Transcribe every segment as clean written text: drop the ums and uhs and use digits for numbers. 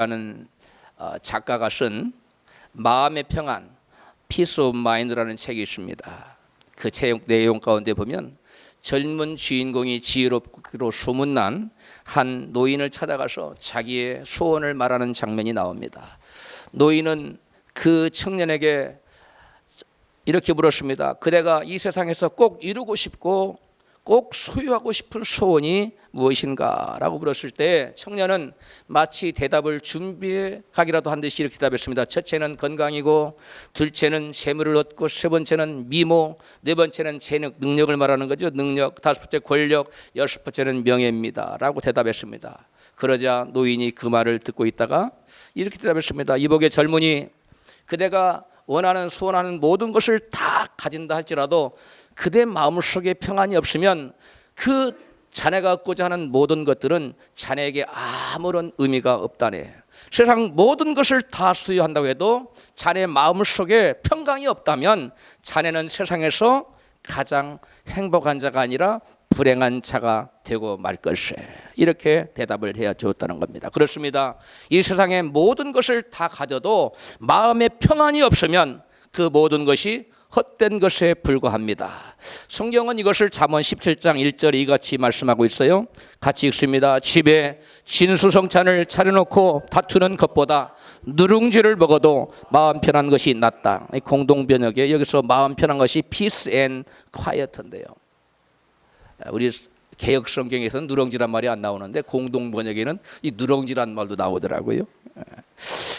라는 작가가 쓴 마음의 평안, Peace of Mind라는 책이 있습니다. 그 책 내용 가운데 보면 젊은 주인공이 지혜롭기로 소문난 한 노인을 찾아가서 자기의 소원을 말하는 장면이 나옵니다. 노인은 그 청년에게 이렇게 물었습니다. 그대가 이 세상에서 꼭 이루고 싶고 꼭 소유하고 싶은 소원이 무엇인가? 라고 물었을 때 청년은 마치 대답을 준비해 가기라도 한 듯이 이렇게 대답했습니다. 첫째는 건강이고, 둘째는 재물을 얻고, 세 번째는 미모, 네 번째는 재능, 능력을 말하는 거죠. 능력, 다섯 번째 권력, 여섯 번째는 명예입니다. 라고 대답했습니다. 그러자 노인이 그 말을 듣고 있다가 이렇게 대답했습니다. 이복의 젊은이, 그대가 원하는 소원하는 모든 것을 다 가진다 할지라도 그대 마음속에 평안이 없으면 그 자네가 얻고자 하는 모든 것들은 자네에게 아무런 의미가 없다네. 세상 모든 것을 다 소유한다고 해도 자네 마음속에 평강이 없다면 자네는 세상에서 가장 행복한 자가 아니라 불행한 자가 되고 말 것에, 이렇게 대답을 해야 좋다는 겁니다. 그렇습니다. 이 세상의 모든 것을 다 가져도 마음에 평안이 없으면 그 모든 것이 헛된 것에 불과합니다. 성경은 이것을 잠언 17장 1절에 이같이 말씀하고 있어요. 같이 읽습니다. 집에 진수성찬을 차려놓고 다투는 것보다 누룽지를 먹어도 마음 편한 것이 낫다. 공동번역에 여기서 마음 편한 것이 peace and quiet인데요. 우리 개역 성경에서는 누룽지란 말이 안 나오는데 공동번역에는 이 누룽지란 말도 나오더라고요.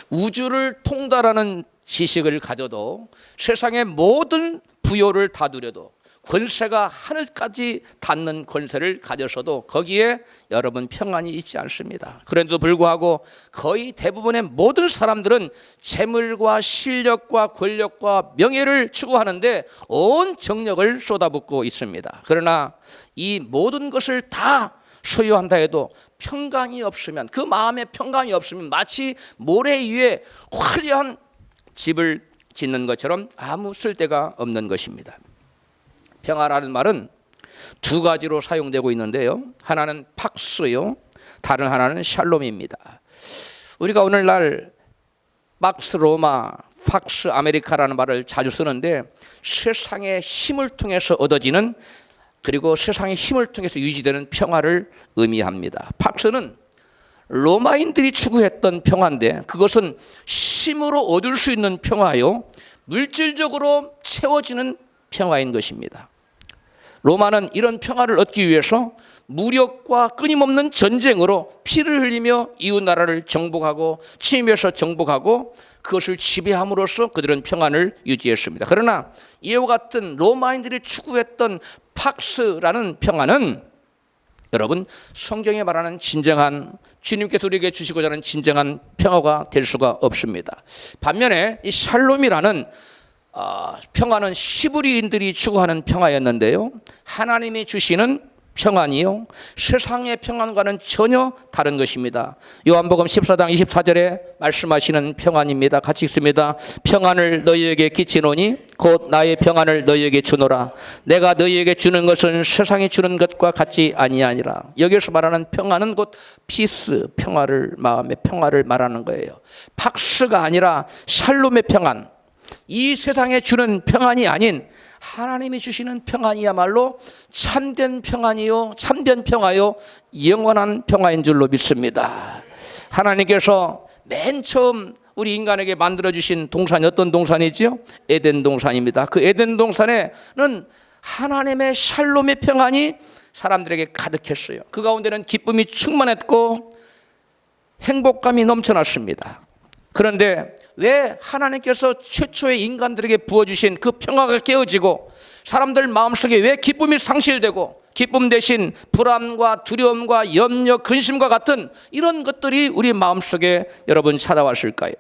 우주를 통달하는 지식을 가져도 세상의 모든 부요를 다 누려도 권세가 하늘까지 닿는 권세를 가져서도 거기에 여러분 평안이 있지 않습니다. 그런데도 불구하고 거의 대부분의 모든 사람들은 재물과 실력과 권력과 명예를 추구하는데 온 정력을 쏟아붓고 있습니다. 그러나 이 모든 것을 다 소유한다 해도 평강이 없으면, 그 마음에 평강이 없으면 마치 모래 위에 화려한 집을 짓는 것처럼 아무 쓸데가 없는 것입니다. 평화라는 말은 두 가지로 사용되고 있는데요. 하나는 팍스요, 다른 하나는 샬롬입니다. 우리가 오늘날 팍스 로마, 팍스 아메리카라는 말을 자주 쓰는데 세상의 힘을 통해서 얻어지는, 그리고 세상의 힘을 통해서 유지되는 평화를 의미합니다. 팍스는 로마인들이 추구했던 평화인데 그것은 힘으로 얻을 수 있는 평화요, 물질적으로 채워지는 평화인 것입니다. 로마는 이런 평화를 얻기 위해서 무력과 끊임없는 전쟁으로 피를 흘리며 이웃 나라를 정복하고 침입해서 정복하고 그것을 지배함으로써 그들은 평안을 유지했습니다. 그러나 이와 같은 로마인들이 추구했던 팍스라는 평화는 여러분 성경에 말하는 진정한, 주님께서 우리에게 주시고자 하는 진정한 평화가 될 수가 없습니다. 반면에 이 샬롬이라는 평화는 히브리인들이 추구하는 평화였는데요, 하나님이 주시는 평안이요 세상의 평안과는 전혀 다른 것입니다. 요한복음 14장 24절에 말씀하시는 평안입니다. 같이 읽습니다. 평안을 너희에게 끼치노니 곧 나의 평안을 너희에게 주노라. 내가 너희에게 주는 것은 세상이 주는 것과 같지 아니하니라. 여기서 말하는 평안은 곧 피스, 평화를, 마음의 평화를 말하는 거예요. 팍스가 아니라 샬롬의 평안, 이 세상에 주는 평안이 아닌 하나님이 주시는 평안이야말로 참된 평안이요, 참된 평화요, 영원한 평화인 줄로 믿습니다. 하나님께서 맨 처음 우리 인간에게 만들어주신 동산이 어떤 동산이지요? 에덴 동산입니다. 그 에덴 동산에는 하나님의 샬롬의 평안이 사람들에게 가득했어요. 그 가운데는 기쁨이 충만했고 행복감이 넘쳐났습니다. 그런데 왜 하나님께서 최초의 인간들에게 부어주신 그 평화가 깨어지고 사람들 마음속에 왜 기쁨이 상실되고 기쁨 대신 불안과 두려움과 염려, 근심과 같은 이런 것들이 우리 마음속에 여러분 찾아왔을까요?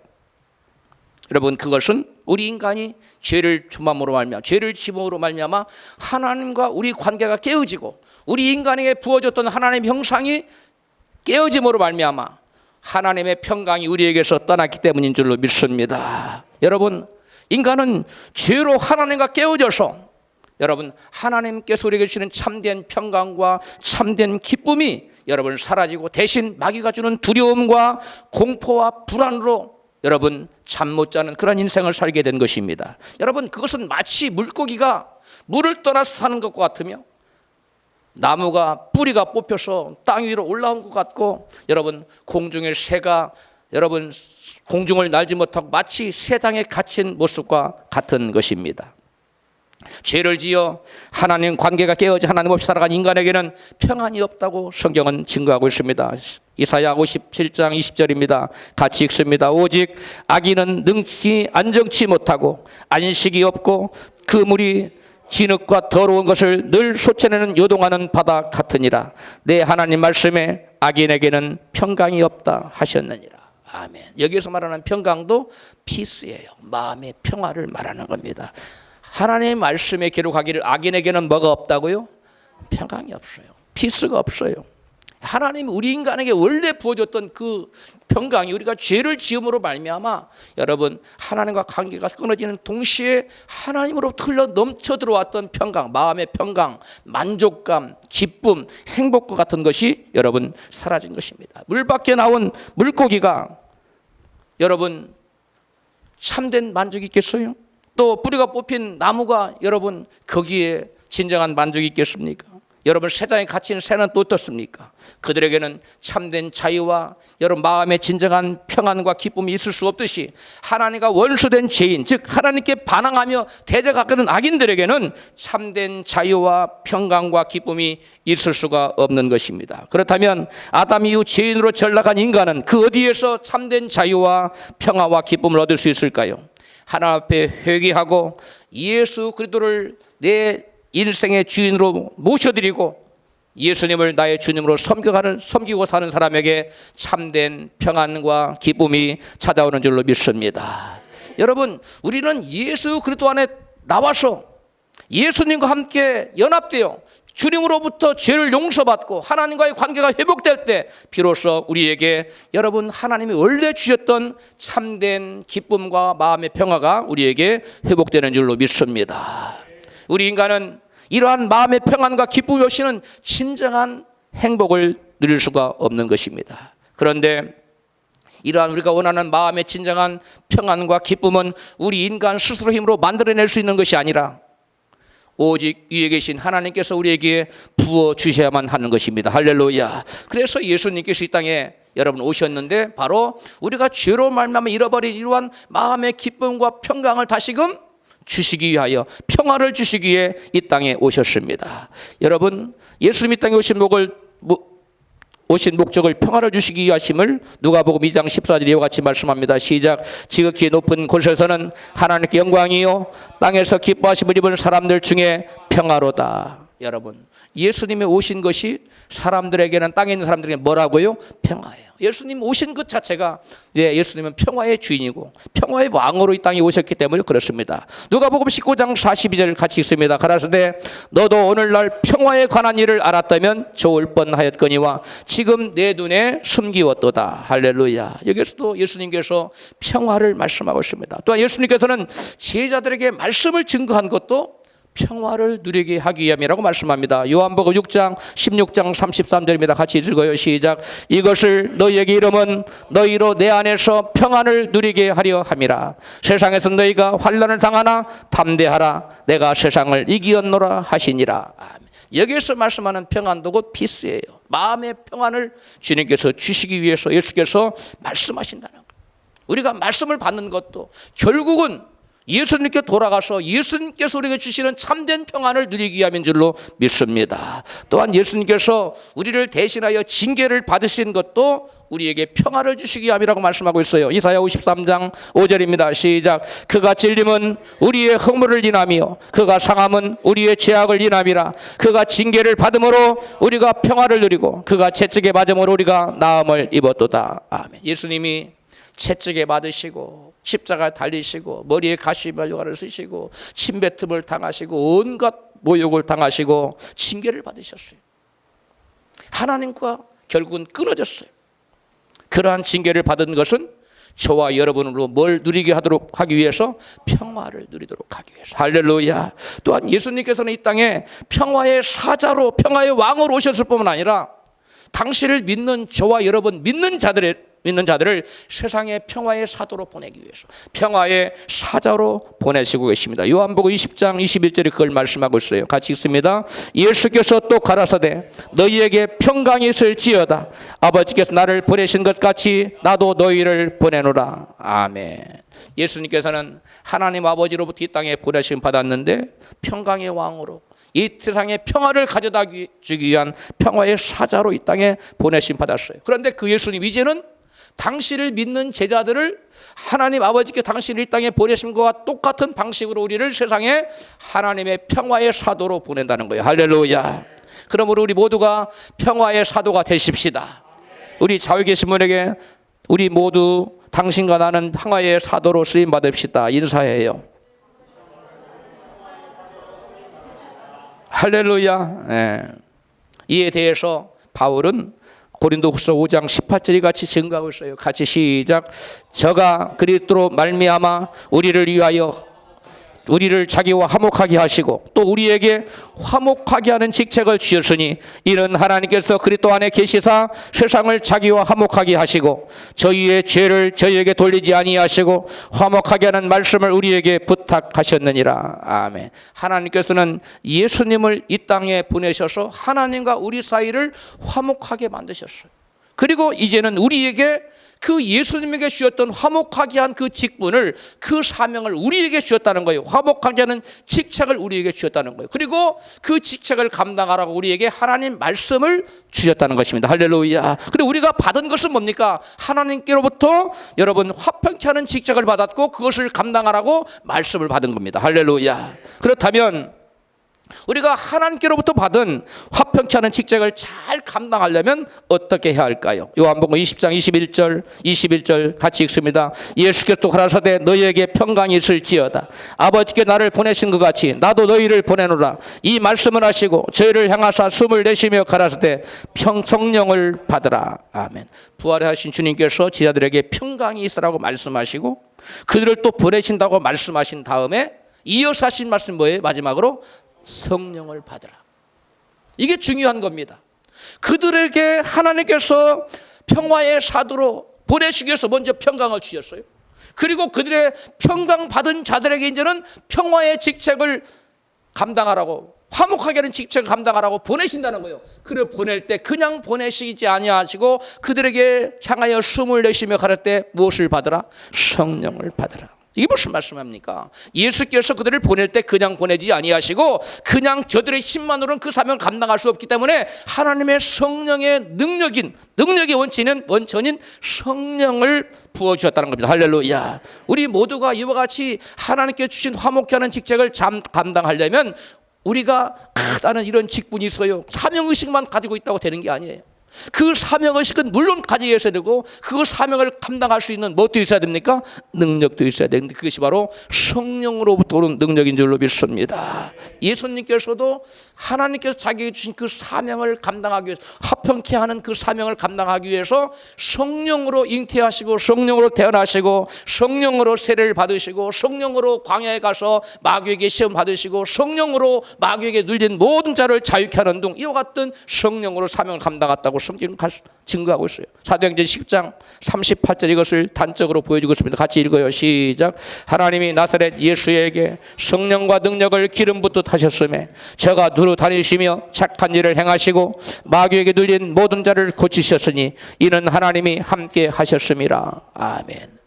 여러분 그것은 우리 인간이 죄를 범함으로 말미암아, 죄를 지음으로 말미암아 하나님과 우리 관계가 깨어지고 우리 인간에게 부어졌던 하나님의 형상이 깨어짐으로 말미암아 하나님의 평강이 우리에게서 떠났기 때문인 줄로 믿습니다. 여러분 인간은 죄로 하나님과 깨어져서 여러분 하나님께서 우리에게 주시는 참된 평강과 참된 기쁨이 여러분 사라지고 대신 마귀가 주는 두려움과 공포와 불안으로 여러분 잠 못 자는 그런 인생을 살게 된 것입니다. 여러분 그것은 마치 물고기가 물을 떠나서 사는 것과 같으며 나무가 뿌리가 뽑혀서 땅 위로 올라온 것 같고 여러분 공중의 새가 여러분 공중을 날지 못하고 마치 세상에 갇힌 모습과 같은 것입니다. 죄를 지어 하나님 관계가 깨어져 하나님 없이 살아간 인간에게는 평안이 없다고 성경은 증거하고 있습니다. 이사야 57장 20절입니다. 같이 읽습니다. 오직 악인은 능치 안정치 못하고 안식이 없고 그 물이 진흙과 더러운 것을 늘 솟아내는 요동하는 바다 같으니라. 내 하나님 말씀에 악인에게는 평강이 없다 하셨느니라. 아멘. 여기서 말하는 평강도 피스예요. 마음의 평화를 말하는 겁니다. 하나님의 말씀에 기록하기를 악인에게는 뭐가 없다고요? 평강이 없어요. 피스가 없어요. 하나님이 우리 인간에게 원래 부어줬던 그 평강이 우리가 죄를 지음으로 말미암아 여러분 하나님과 관계가 끊어지는 동시에 하나님으로부터 흘러 넘쳐 들어왔던 평강, 마음의 평강, 만족감, 기쁨, 행복과 같은 것이 여러분 사라진 것입니다. 물 밖에 나온 물고기가 여러분 참된 만족이 있겠어요? 또 뿌리가 뽑힌 나무가 여러분 거기에 진정한 만족이 있겠습니까? 여러분 세상에 갇힌 새는 또 어떻습니까? 그들에게는 참된 자유와 여러분 마음의 진정한 평안과 기쁨이 있을 수 없듯이 하나님과 원수된 죄인, 즉 하나님께 반항하며 대적하는 악인들에게는 참된 자유와 평강과 기쁨이 있을 수가 없는 것입니다. 그렇다면 아담 이후 죄인으로 전락한 인간은 그 어디에서 참된 자유와 평화와 기쁨을 얻을 수 있을까요? 하나님 앞에 회개하고 예수 그리스도를 내 인생의 주인으로 모셔드리고 예수님을 나의 주님으로 섬기고 사는 사람에게 참된 평안과 기쁨이 찾아오는 줄로 믿습니다. 여러분 우리는 예수 그리스도 안에 나와서 예수님과 함께 연합되어 주님으로부터 죄를 용서받고 하나님과의 관계가 회복될 때 비로소 우리에게 여러분 하나님이 원래 주셨던 참된 기쁨과 마음의 평화가 우리에게 회복되는 줄로 믿습니다. 우리 인간은 이러한 마음의 평안과 기쁨이 없이는 진정한 행복을 누릴 수가 없는 것입니다. 그런데 이러한 우리가 원하는 마음의 진정한 평안과 기쁨은 우리 인간 스스로 힘으로 만들어낼 수 있는 것이 아니라 오직 위에 계신 하나님께서 우리에게 부어주셔야만 하는 것입니다. 할렐루야. 그래서 예수님께서 이 땅에 여러분 오셨는데 바로 우리가 죄로 말미암아 잃어버린 이러한 마음의 기쁨과 평강을 다시금 주시기 위하여 평화를 주시기 위해 이 땅에 오셨습니다. 여러분 예수님이 땅에 오신 목적을 평화를 주시기 위하심을 누가복음 2장 14절 이와 같이 말씀합니다. 시작. 지극히 높은 곳에서는 하나님께 영광이요 땅에서 기뻐하심을 입은 사람들 중에 평화로다. 여러분 예수님이 오신 것이 사람들에게는 땅에 있는 사람들에게 뭐라고요? 평화예요. 예수님 오신 것 자체가 예수님은 평화의 주인이고 평화의 왕으로 이 땅에 오셨기 때문에 그렇습니다. 누가복음 19장 42절 같이 읽습니다. 가라사대 너도 오늘날 평화에 관한 일을 알았다면 좋을 뻔하였거니와 지금 내 눈에 숨기웠도다. 할렐루야. 여기서도 예수님께서 평화를 말씀하고 있습니다. 또한 예수님께서는 제자들에게 말씀을 증거한 것도 평화를 누리게 하기 위함이라고 말씀합니다. 요한복음 6장 16장 33절입니다. 같이 읽어요. 시작. 이것을 너희에게 이름은 너희로 내 안에서 평안을 누리게 하려 함이라. 세상에서 너희가 환난을 당하나 담대하라. 내가 세상을 이기었노라 하시니라. 여기에서 말씀하는 평안도 곧 피스예요. 마음의 평안을 주님께서 주시기 위해서 예수께서 말씀하신다는 것. 우리가 말씀을 받는 것도 결국은 예수님께 돌아가서 예수님께서 우리에게 주시는 참된 평안을 누리기 위함인 줄로 믿습니다. 또한 예수님께서 우리를 대신하여 징계를 받으신 것도 우리에게 평화를 주시기 위함이라고 말씀하고 있어요. 이사야 53장 5절입니다. 시작. 그가 찔림은 우리의 허물을 인하며 그가 상함은 우리의 죄악을 인함이라. 그가 징계를 받음으로 우리가 평화를 누리고 그가 채찍에 맞음으로 우리가 나음을 입었도다. 아멘. 예수님이 채찍에 맞으시고 십자가에 달리시고 머리에 가시발효가를 쓰시고 침뱉음을 당하시고 온갖 모욕을 당하시고 징계를 받으셨어요. 하나님과 결국은 끊어졌어요. 그러한 징계를 받은 것은 저와 여러분으로 뭘 누리게 하기 위해서 평화를 누리도록 하기 위해서. 할렐루야. 또한 예수님께서는 이 땅에 평화의 사자로 평화의 왕으로 오셨을 뿐만 아니라 당신을 믿는 저와 여러분 믿는 자들을 세상의 평화의 사도로 보내기 위해서 평화의 사자로 보내시고 계십니다. 요한복음 20장 21절에 그걸 말씀하고 있어요. 같이 읽습니다. 예수께서 또 가라사대 너희에게 평강이 있을지어다. 아버지께서 나를 보내신 것 같이 나도 너희를 보내노라. 아멘. 예수님께서는 하나님 아버지로부터 이 땅에 보내심 받았는데 평강의 왕으로 이 세상에 평화를 가져다 주기 위한 평화의 사자로 이 땅에 보내심 받았어요. 그런데 그 예수님 이제는 당신을 믿는 제자들을 하나님 아버지께 당신을 이 땅에 보내신 것과 똑같은 방식으로 우리를 세상에 하나님의 평화의 사도로 보낸다는 거예요. 할렐루야. 그러므로 우리 모두가 평화의 사도가 되십시다. 우리 좌우에 계신 분에게 우리 모두 당신과 나는 평화의 사도로 쓰임 받읍시다. 인사해요. 할렐루야. 네. 이에 대해서 바울은 고린도후서 5장 18절이 같이 증가하고 있어요. 같이 시작. 저가 그리스도로 말미암아 우리를 자기와 화목하게 하시고 또 우리에게 화목하게 하는 직책을 주셨으니 이는 하나님께서 그리스도 안에 계시사 세상을 자기와 화목하게 하시고 저희의 죄를 저희에게 돌리지 아니하시고 화목하게 하는 말씀을 우리에게 부탁하셨느니라. 아멘. 하나님께서는 예수님을 이 땅에 보내셔서 하나님과 우리 사이를 화목하게 만드셨어요. 그리고 이제는 우리에게 그 예수님에게 주셨던 화목하게 한 그 직분을 그 사명을 우리에게 주셨다는 거예요. 화목하게 하는 직책을 우리에게 주셨다는 거예요. 그리고 그 직책을 감당하라고 우리에게 하나님 말씀을 주셨다는 것입니다. 할렐루야. 그리고 우리가 받은 것은 뭡니까? 하나님께로부터 여러분 화평케 하는 직책을 받았고 그것을 감당하라고 말씀을 받은 겁니다. 할렐루야. 그렇다면 우리가 하나님께로부터 받은 화평케 하는 직책을 잘 감당하려면 어떻게 해야 할까요? 요한복음 20장 21절 같이 읽습니다. 예수께서 또 가라사대 너희에게 평강이 있을지어다. 아버지께 나를 보내신 것 같이 나도 너희를 보내노라. 이 말씀을 하시고 저희를 향하사 숨을 내쉬며 가라사대 성령을 받으라. 아멘. 부활하신 주님께서 제자들에게 평강이 있으라고 말씀하시고 그들을 또 보내신다고 말씀하신 다음에 이어서 하신 말씀 뭐예요? 마지막으로 성령을 받으라. 이게 중요한 겁니다. 그들에게 하나님께서 평화의 사도로 보내시기 위해서 먼저 평강을 주셨어요. 그리고 그들의 평강 받은 자들에게 이제는 평화의 직책을 감당하라고 화목하게 하는 직책을 감당하라고 보내신다는 거예요. 그를 보낼 때 그냥 보내시지 아니하시고 그들에게 향하여 숨을 내쉬며 가를 때 무엇을 받으라? 성령을 받으라. 이게 무슨 말씀입니까? 예수께서 그들을 보낼 때 그냥 보내지 아니하시고 그냥 저들의 힘만으로는 그 사명을 감당할 수 없기 때문에 하나님의 성령의 능력의 원천인 성령을 부어주셨다는 겁니다. 할렐루야. 우리 모두가 이와 같이 하나님께 주신 화목케 하는 직책을 감당하려면 우리가 나는 이런 직분이 있어요, 사명의식만 가지고 있다고 되는 게 아니에요. 그 사명의식은 물론 가지고 있어야 되고 그 사명을 감당할 수 있는 무엇도 있어야 됩니까? 능력도 있어야 되는데 그것이 바로 성령으로부터 오는 능력인 줄로 믿습니다. 예수님께서도 하나님께서 자기에게 주신 그 사명을 감당하기 위해서 화평케 하는 그 사명을 감당하기 위해서 성령으로 잉태하시고 성령으로 태어나시고 성령으로 세례를 받으시고 성령으로 광야에 가서 마귀에게 시험 받으시고 성령으로 마귀에게 눌린 모든 자를 자유케 하는 등 이와 같은 성령으로 사명을 감당했다고 성경은 증거하고 있어요. 사도행전 10장 38절 이것을 단적으로 보여주고 있습니다. 같이 읽어요. 시작. 하나님이 나사렛 예수에게 성령과 능력을 기름 붓듯 하셨으며 저가 두루 다니시며 착한 일을 행하시고 마귀에게 눌린 모든 자를 고치셨으니 이는 하나님이 함께 하셨음이라. 아멘.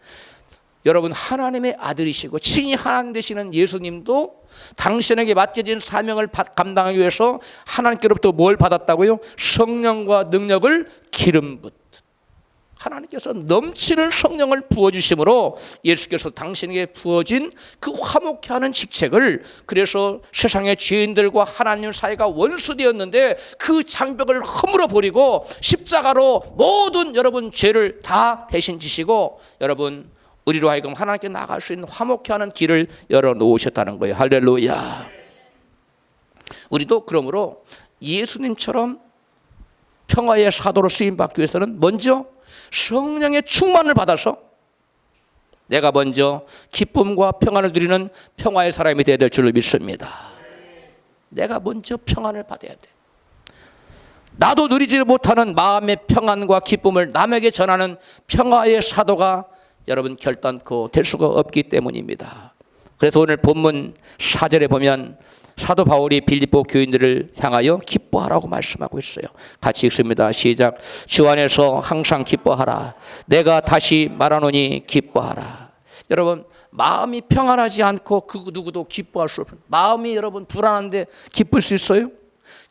여러분, 하나님의 아들이시고 친히 하나님 되시는 예수님도 당신에게 맡겨진 사명을 감당하기 위해서 하나님께로부터 뭘 받았다고요? 성령과 능력을 기름 붓듯. 하나님께서 넘치는 성령을 부어주심으로 예수께서 당신에게 부어진 그 화목케 하는 직책을, 그래서 세상의 죄인들과 하나님 사이가 원수되었는데 그 장벽을 허물어 버리고 십자가로 모든 여러분 죄를 다 대신 지시고 여러분 우리로 하여금 하나님께 나갈 수 있는 화목케 하는 길을 열어놓으셨다는 거예요. 할렐루야. 우리도 그러므로 예수님처럼 평화의 사도로 쓰임받기 위해서는 먼저 성령의 충만을 받아서 내가 먼저 기쁨과 평안을 누리는 평화의 사람이 되어야 될 줄로 믿습니다. 내가 먼저 평안을 받아야 돼. 나도 누리지 못하는 마음의 평안과 기쁨을 남에게 전하는 평화의 사도가 여러분 결단코 될 수가 없기 때문입니다. 그래서 오늘 본문 4절에 보면 사도 바울이 빌립보 교인들을 향하여 기뻐하라고 말씀하고 있어요. 같이 읽습니다. 시작. 주 안에서 항상 기뻐하라. 내가 다시 말하노니 기뻐하라. 여러분, 마음이 평안하지 않고 그 누구도 기뻐할 수 없어요. 마음이 여러분 불안한데 기쁠 수 있어요?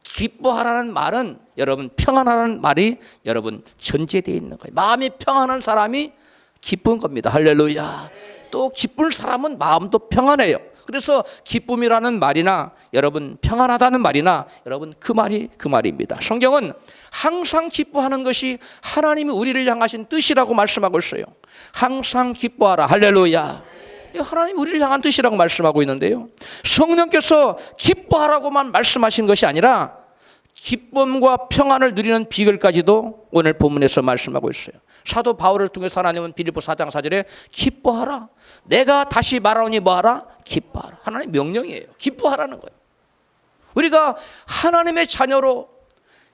기뻐하라는 말은 여러분 평안하라는 말이 여러분 전제되어 있는 거예요. 마음이 평안한 사람이 기쁜 겁니다. 할렐루야. 또 기쁜 사람은 마음도 평안해요. 그래서 기쁨이라는 말이나 여러분 평안하다는 말이나 여러분 그 말입니다. 성경은 항상 기뻐하는 것이 하나님이 우리를 향하신 뜻이라고 말씀하고 있어요. 항상 기뻐하라. 할렐루야. 하나님 우리를 향한 뜻이라고 말씀하고 있는데요, 성령께서 기뻐하라고만 말씀하신 것이 아니라 기쁨과 평안을 누리는 비결까지도 오늘 본문에서 말씀하고 있어요. 사도 바울을 통해서 하나님은 빌립보 4장 4절에 기뻐하라. 내가 다시 말하노니 뭐하라? 기뻐하라. 하나님의 명령이에요. 기뻐하라는 거예요. 우리가 하나님의 자녀로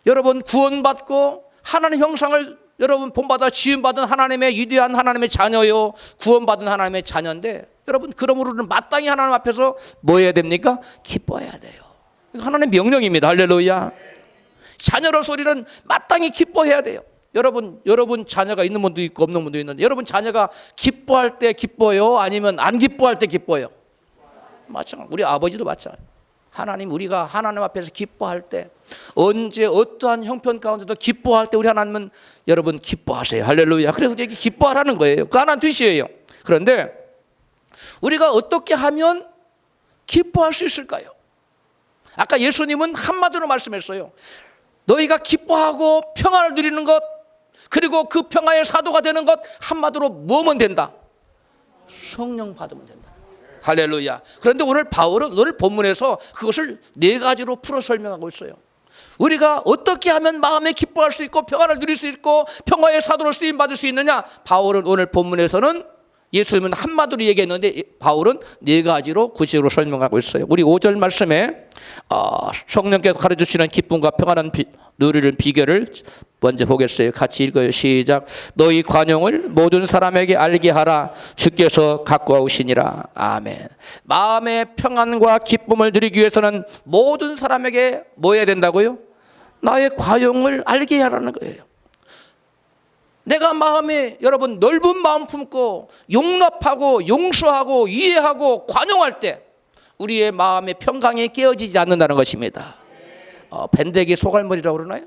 여러분 구원받고 하나님의 형상을 여러분 본받아 지음받은 하나님의 위대한 하나님의 자녀요, 구원받은 하나님의 자녀인데 여러분 그러므로는 마땅히 하나님 앞에서 뭐 해야 됩니까? 기뻐해야 돼요. 이거 하나님의 명령입니다. 할렐루야. 자녀로서 우리는 마땅히 기뻐해야 돼요. 여러분 자녀가 있는 분도 있고 없는 분도 있는데 여러분 자녀가 기뻐할 때 기뻐요? 아니면 안 기뻐할 때 기뻐요? 마찬가지. 우리 아버지도 마찬가지. 우리가 하나님 앞에서 기뻐할 때, 언제 어떠한 형편 가운데도 기뻐할 때 우리 하나님은 여러분 기뻐하세요. 할렐루야. 그래서 여기 기뻐하라는 거예요. 그 하나는 뜻이에요. 그런데 우리가 어떻게 하면 기뻐할 수 있을까요? 아까 예수님은 한마디로 말씀했어요. 너희가 기뻐하고 평안을 누리는 것, 그리고 그 평화의 사도가 되는 것, 한마디로 뭐면 된다? 성령 받으면 된다. 할렐루야. 그런데 오늘 바울은 오늘 본문에서 그것을 4가지로 풀어 설명하고 있어요. 우리가 어떻게 하면 마음에 기뻐할 수 있고 평안을 누릴 수 있고 평화의 사도로 쓰임 받을 수 있느냐? 바울은 오늘 본문에서는 예수님은 한마디로 얘기했는데 바울은 4가지로 구체적으로 설명하고 있어요. 우리 5절 말씀에 성령께서 가르쳐주시는 기쁨과 평안한 누리는 비결을 먼저 보겠어요. 같이 읽어요. 시작. 너희 관용을 모든 사람에게 알게 하라. 주께서 갖고 오시니라. 아멘. 마음의 평안과 기쁨을 누리기 위해서는 모든 사람에게 뭐 해야 된다고요? 나의 관용을 알게 하라는 거예요. 내가 마음에 여러분 넓은 마음 품고 용납하고 용서하고 이해하고 관용할 때 우리의 마음의 평강이 깨어지지 않는다는 것입니다. 밴데기 소갈머리라고 그러나요?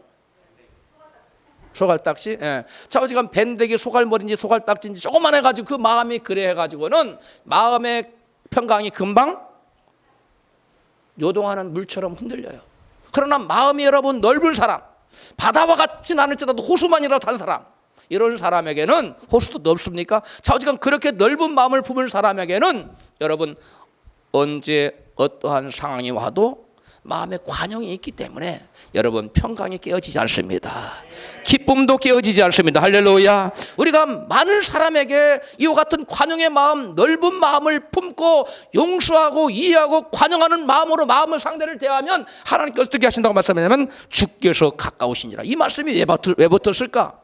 소갈딱지? 예. 자, 지금 밴데기 소갈머리인지 소갈딱지인지 조그만 해가지고 그 마음이 그래 해가지고는 마음의 평강이 금방 요동하는 물처럼 흔들려요. 그러나 마음이 여러분 넓은 사람, 바다와 같진 않을지라도 호수만이라도 한 사람, 이런 사람에게는, 호수도 넓습니까? 자, 지금 그렇게 넓은 마음을 품은 사람에게는 여러분 언제 어떠한 상황이 와도 마음에 관용이 있기 때문에 여러분 평강이 깨어지지 않습니다. 기쁨도 깨어지지 않습니다. 할렐루야. 우리가 많은 사람에게 이와 같은 관용의 마음, 넓은 마음을 품고 용서하고 이해하고 관용하는 마음으로 마음을 상대를 대하면 하나님께 어떻게 하신다고 말씀하냐면 주께서 가까우시니라. 이 말씀이 왜 붙었을까?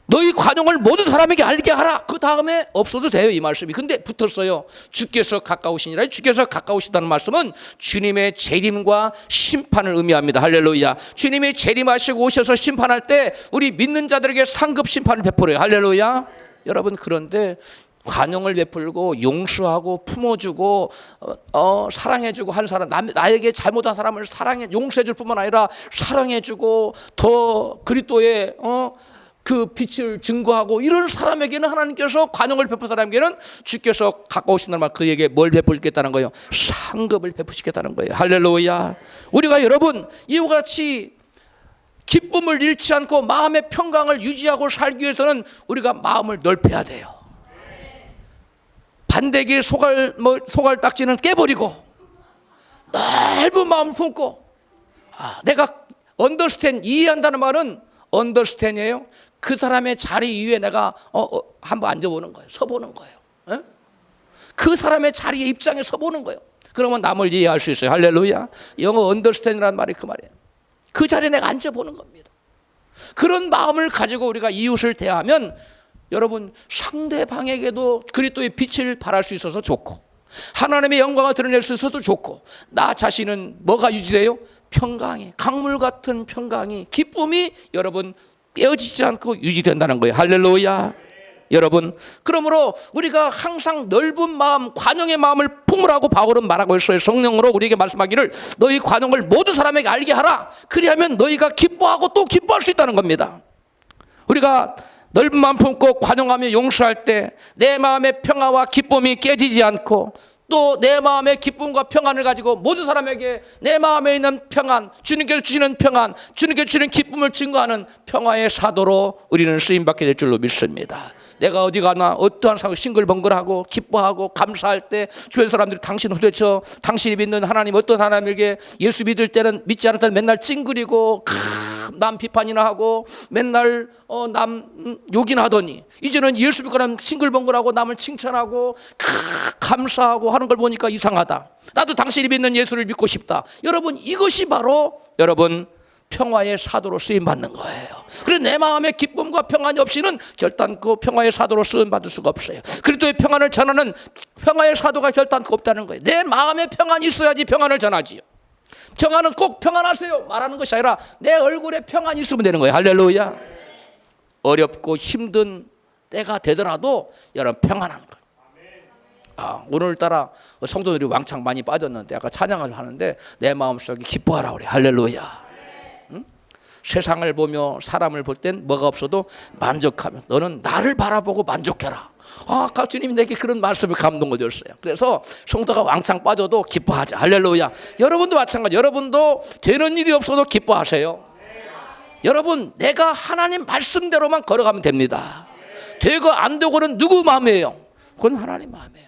너희 관용을 모든 사람에게 알게 하라. 그 다음에 없어도 돼요, 이 말씀이. 근데 붙었어요. 주께서 가까우시니라. 주께서 가까우시다는 말씀은 주님의 재림과 심판을 의미합니다. 할렐루야. 주님이 재림하시고 오셔서 심판할 때 우리 믿는 자들에게 상급 심판을 베풀어요. 할렐루야. 여러분, 그런데 관용을 베풀고 용서하고 품어주고 사랑해주고 한 사람, 나에게 잘못한 사람을 용서해줄 뿐만 아니라 사랑해주고 더 그리스도의 그 빛을 증거하고 이런 사람에게는 하나님께서 관용을 베풀 사람에게는 주께서 가까우신다는 말, 그에게 뭘 베풀겠다는 거예요? 상급을 베푸시겠다는 거예요. 할렐루야. 우리가 여러분 이와 같이 기쁨을 잃지 않고 마음의 평강을 유지하고 살기 위해서는 우리가 마음을 넓혀야 돼요. 반대기 소갈딱지는 깨버리고 넓은 마음을 품고, 내가 understand, 이해한다는 말은 understand이에요. 그 사람의 자리 위에 내가 한번 앉아보는 거예요. 서보는 거예요. 에? 그 사람의 자리에 입장에 서보는 거예요. 그러면 남을 이해할 수 있어요. 할렐루야. 영어 understand이라는 말이 그 말이에요. 그 자리에 내가 앉아보는 겁니다. 그런 마음을 가지고 우리가 이웃을 대하면 여러분 상대방에게도 그리스도의 빛을 발할 수 있어서 좋고 하나님의 영광을 드러낼 수 있어서 좋고 나 자신은 뭐가 유지돼요? 평강이, 강물 같은 평강이, 기쁨이 여러분 깨어지지 않고 유지된다는 거예요. 할렐루야. 여러분, 그러므로 우리가 항상 넓은 마음, 관용의 마음을 품으라고 바울은 말하고 있어요. 성령으로 우리에게 말씀하기를 너희 관용을 모든 사람에게 알게 하라. 그리하면 너희가 기뻐하고 또 기뻐할 수 있다는 겁니다. 우리가 넓은 마음 품고 관용하며 용서할 때 내 마음의 평화와 기쁨이 깨지지 않고 또 내 마음의 기쁨과 평안을 가지고 모든 사람에게 내 마음에 있는 평안, 주님께서 주시는 평안, 주님께서 주시는 기쁨을 증거하는 평화의 사도로 우리는 쓰임받게 될 줄로 믿습니다. 내가 어디 가나 어떠한 상황 싱글벙글하고 기뻐하고 감사할 때 주변 사람들이 당신 도대체 당신이 믿는 하나님 어떤 하나님에게 예수 믿을 때는 믿지 않을 때는 맨날 찡그리고 남 비판이나 하고 맨날 남 욕이나 하더니 이제는 예수 믿고 나면 싱글벙글하고 남을 칭찬하고 감사하고 하는 걸 보니까 이상하다. 나도 당신이 믿는 예수를 믿고 싶다. 여러분 이것이 바로 여러분 평화의 사도로 쓰임받는 거예요. 그래서 내 마음의 기쁨과 평안이 없이는 결단코 평화의 사도로 쓰임받을 수가 없어요. 그리스도의 평안을 전하는 평화의 사도가 결단코 없다는 거예요. 내 마음의 평안이 있어야지 평안을 전하지요. 평안은 꼭 평안하세요 말하는 것이 아니라 내 얼굴에 평안이 있으면 되는 거예요. 할렐루야. 어렵고 힘든 때가 되더라도 여러분 평안한 거예요. 오늘따라 성도들이 왕창 많이 빠졌는데 아까 찬양을 하는데 내 마음속에 기뻐하라 그래. 할렐루야. 세상을 보며 사람을 볼 땐 뭐가 없어도 만족하며 너는 나를 바라보고 만족해라. 아까 주님이 내게 그런 말씀을 감동을 줬어요. 그래서 성도가 왕창 빠져도 기뻐하자. 할렐루야. 여러분도 마찬가지. 여러분도 되는 일이 없어도 기뻐하세요. 여러분 내가 하나님 말씀대로만 걸어가면 됩니다. 되고 안 되고는 누구 마음이에요? 그건 하나님 마음이에요.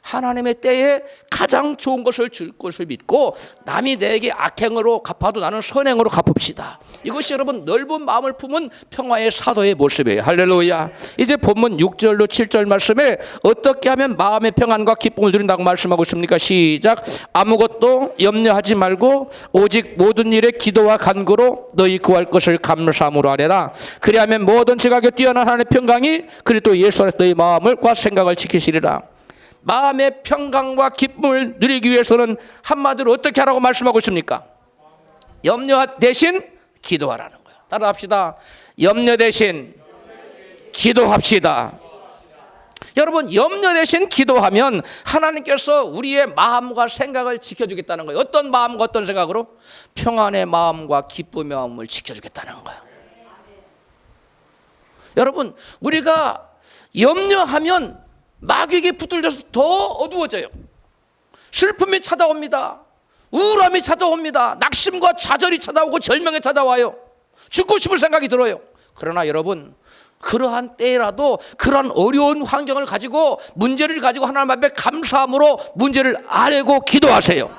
하나님의 때에 가장 좋은 것을 줄 것을 믿고 남이 내게 악행으로 갚아도 나는 선행으로 갚읍시다. 이것이 여러분 넓은 마음을 품은 평화의 사도의 모습이에요. 할렐루야. 이제 본문 6절로 7절 말씀에 어떻게 하면 마음의 평안과 기쁨을 누린다고 말씀하고 있습니까? 시작. 아무것도 염려하지 말고 오직 모든 일에 기도와 간구로 너희 구할 것을 감사함으로 하래라. 그리하면 모든 지각에 뛰어난 하나님의 평강이 그리스도 예수 안에서 너희 마음과 생각을 지키시리라. 마음의 평강과 기쁨을 누리기 위해서는 한마디로 어떻게 하라고 말씀하고 있습니까? 염려 대신 기도하라는 거예요. 따라합시다. 염려 대신 기도합시다. 여러분 염려 대신 기도하면 하나님께서 우리의 마음과 생각을 지켜주겠다는 거예요. 어떤 마음과 어떤 생각으로? 평안의 마음과 기쁨의 마음을 지켜주겠다는 거예요. 여러분 우리가 염려하면 마귀에게 붙들려서 더 어두워져요. 슬픔이 찾아옵니다. 우울함이 찾아옵니다. 낙심과 좌절이 찾아오고 절망이 찾아와요. 죽고 싶을 생각이 들어요. 그러나 여러분 그러한 때라도 그러한 어려운 환경을 가지고 문제를 가지고 하나님 앞에 감사함으로 문제를 아뢰고 기도하세요.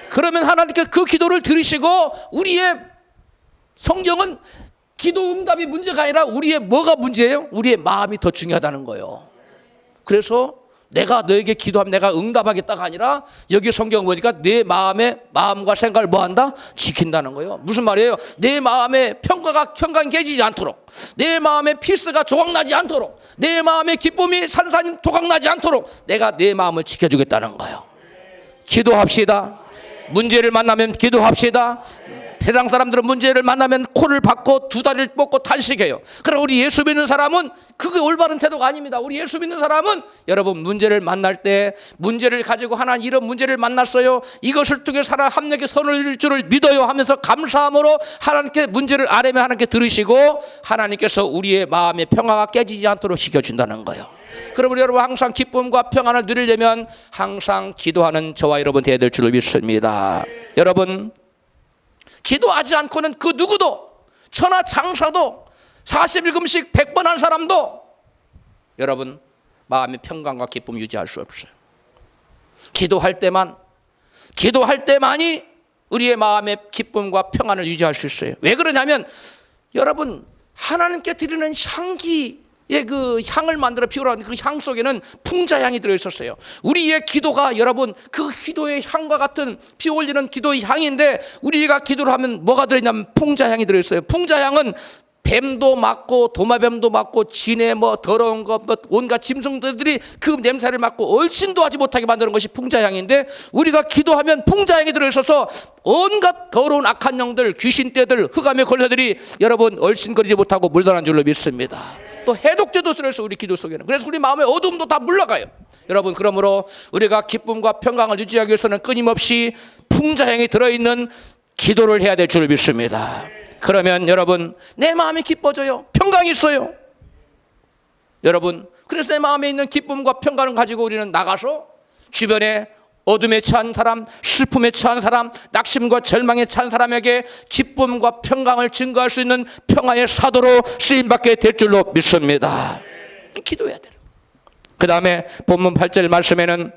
그러면 하나님께 그 기도를 들으시고 우리의 성경은 기도 응답이 문제가 아니라 우리의 뭐가 문제예요? 우리의 마음이 더 중요하다는 거예요. 그래서 내가 너에게 기도하면 내가 응답하겠다가 아니라 여기 성경 보니까 내 마음과 생각을 뭐한다? 지킨다는 거예요. 무슨 말이에요? 내 마음의 평강이 깨지지 않도록, 내 마음의 피스가 조각나지 않도록, 내 마음의 기쁨이 산산이 조각나지 않도록 내가 내 마음을 지켜주겠다는 거예요. 기도합시다. 문제를 만나면 기도합시다. 세상 사람들은 문제를 만나면 코를 박고 두 다리를 뻗고 탄식해요. 그러나 우리 예수 믿는 사람은 그게 올바른 태도가 아닙니다. 우리 예수 믿는 사람은 여러분 문제를 만날 때 문제를 가지고 하나님 이런 문제를 만났어요. 이것을 통해 하나님 합력의 선을 이룰 줄을 믿어요 하면서 감사함으로 하나님께 문제를 아뢰면 하나님께 들으시고 하나님께서 우리의 마음의 평화가 깨지지 않도록 시켜준다는 거예요. 그러므로 여러분 항상 기쁨과 평안을 누리려면 항상 기도하는 저와 여러분 되어야 될 줄을 믿습니다. 여러분 기도하지 않고는 그 누구도 천하 장사도 41금씩 100번 한 사람도 여러분 마음의 평강과 기쁨 유지할 수 없어요. 기도할 때만이 우리의 마음의 기쁨과 평안을 유지할 수 있어요. 왜 그러냐면 여러분 하나님께 드리는 향기 그 향을 만들어 피우라는 그 향 속에는 풍자향이 들어있었어요. 우리의 기도가 여러분 그 기도의 향과 같은 피 올리는 기도의 향인데 우리가 기도를 하면 뭐가 들어있냐면 풍자향이 들어있어요. 풍자향은 뱀도 맡고 도마뱀도 맡고 진해 뭐 더러운 것 뭐 온갖 짐승들이 그 냄새를 맡고 얼씬도 하지 못하게 만드는 것이 풍자향인데 우리가 기도하면 풍자향이 들어있어서 온갖 더러운 악한 영들 귀신떼들 흑암의 권세들이 여러분 얼씬거리지 못하고 물러난 줄로 믿습니다. 또 해독제도 들어있어 우리 기도 속에는. 그래서 우리 마음의 어둠도 다 물러가요. 여러분 그러므로 우리가 기쁨과 평강을 유지하기 위해서는 끊임없이 풍자향이 들어있는 기도를 해야 될 줄 믿습니다. 그러면 여러분 내 마음이 기뻐져요. 평강이 있어요. 여러분 그래서 내 마음에 있는 기쁨과 평강을 가지고 우리는 나가서 주변에 어둠에 처한 사람, 슬픔에 처한 사람, 낙심과 절망에 처한 사람에게 기쁨과 평강을 증거할 수 있는 평화의 사도로 쓰임받게 될 줄로 믿습니다. 기도해야 돼요. 그 다음에 본문 8절 말씀에는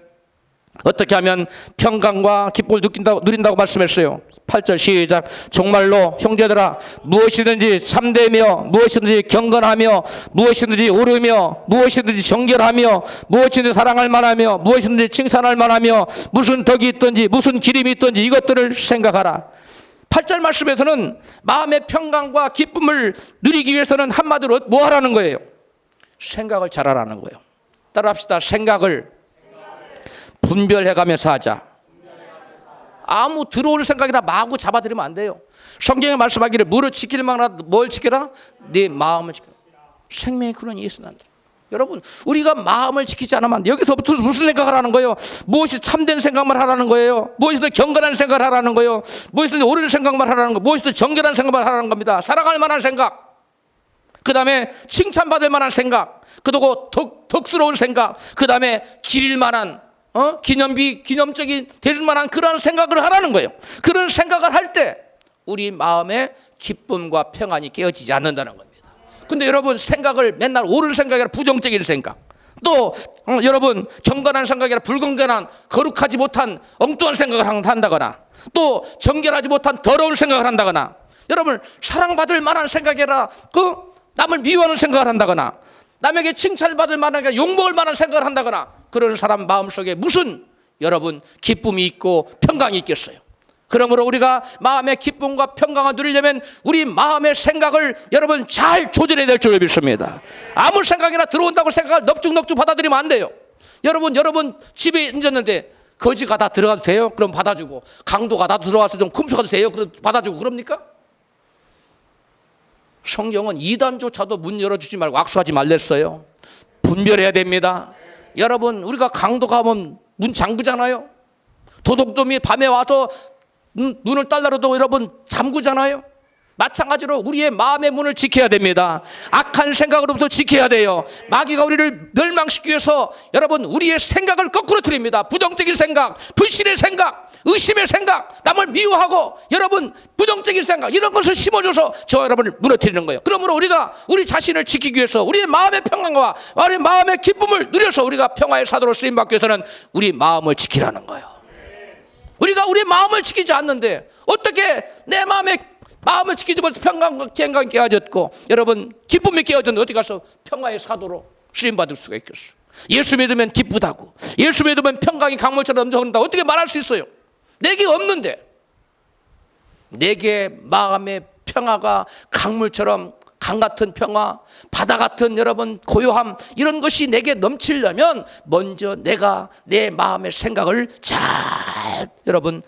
어떻게 하면 평강과 기쁨을 누린다고 말씀했어요. 8절 시작. 정말로 형제들아 무엇이든지 참되며 무엇이든지 경건하며 무엇이든지 옳으며 무엇이든지 정결하며 무엇이든지 사랑할 만하며 무엇이든지 칭찬할 만하며 무슨 덕이 있든지 무슨 기림이 있든지 이것들을 생각하라. 8절 말씀에서는 마음의 평강과 기쁨을 누리기 위해서는 한마디로 뭐 하라는 거예요? 생각을 잘하라는 거예요. 따라합시다. 생각을 분별해가면서 하자. 아무 들어오는 생각이나 마구 잡아들이면 안 돼요. 성경에 말씀하기를 무릇 지킬 만한 뭘 지켜라? 네 마음을 지켜라. 생명의 근원이 있어야 한다. 여러분 우리가 마음을 지키지 않으면 안 돼. 여기서부터 무슨 생각을 하는 거예요? 무엇이 참된 생각만 하라는 거예요? 무엇이든 경건한 생각을 하라는 거예요? 무엇이든 옳은 생각만 하라는 거예요? 무엇이든 정결한 생각만 하라는 겁니다. 사랑할 만한 생각, 그 다음에 칭찬받을 만한 생각, 그리고 덕스러운 생각, 그 다음에 기릴 만한 기념적인 될 만한 그런 생각을 하라는 거예요. 그런 생각을 할 때 우리 마음에 기쁨과 평안이 깨어지지 않는다는 겁니다. 근데 여러분 생각을 맨날 옳은 생각이 아니라 부정적인 생각, 또 여러분 정건한 생각이 아니라 불건건한 거룩하지 못한 엉뚱한 생각을 한다거나 또 정결하지 못한 더러운 생각을 한다거나 여러분 사랑받을 만한 생각이 아니라 남을 미워하는 생각을 한다거나 남에게 칭찬받을 만한 욕먹을 만한 생각을 한다거나 그런 사람 마음속에 무슨 여러분 기쁨이 있고 평강이 있겠어요? 그러므로 우리가 마음의 기쁨과 평강을 누리려면 우리 마음의 생각을 여러분 잘 조절해야 될 줄 믿습니다. 아무 생각이나 들어온다고 생각을 넙죽넙죽 받아들이면 안 돼요. 여러분 집에 앉았는데 거지가 다 들어가도 돼요? 그럼 받아주고 강도가 다 들어와서 좀 kum숙해도 돼요? 그럼 받아주고 그럽니까? 성경은 이단조차도 문 열어주지 말고 악수하지 말랬어요. 분별해야 됩니다. 여러분 우리가 강도 가면 문 잠그잖아요. 도둑놈이 밤에 와서 눈을 딸라도 여러분 잠그잖아요. 마찬가지로 우리의 마음의 문을 지켜야 됩니다. 악한 생각으로부터 지켜야 돼요. 마귀가 우리를 멸망시키기 위해서 여러분 우리의 생각을 거꾸로 틀립니다. 부정적인 생각, 불신의 생각, 의심의 생각, 남을 미워하고 여러분 부정적인 생각 이런 것을 심어줘서 저 여러분을 무너뜨리는 거예요. 그러므로 우리가 우리 자신을 지키기 위해서 우리의 마음의 평강과 우리 마음의 기쁨을 누려서 우리가 평화의 사도로 쓰임받기 위해서는 우리 마음을 지키라는 거예요. 우리가 우리 마음을 지키지 않는데 어떻게 내 마음을 지키지 못해서 평강이 깨어졌고 여러분 기쁨이 깨어졌는데 어디 가서 평화의 사도로 쓰임받을 수가 있겠어요? 예수 믿으면 기쁘다고, 예수 믿으면 평강이 강물처럼 넘쳐난다고 어떻게 말할 수 있어요? 내게 없는데, 내게 마음의 평화가 강물처럼 강 같은 평화, 바다 같은 여러분 고요함 이런 것이 내게 넘치려면 먼저 내가 내 마음의 생각을 잘 여러분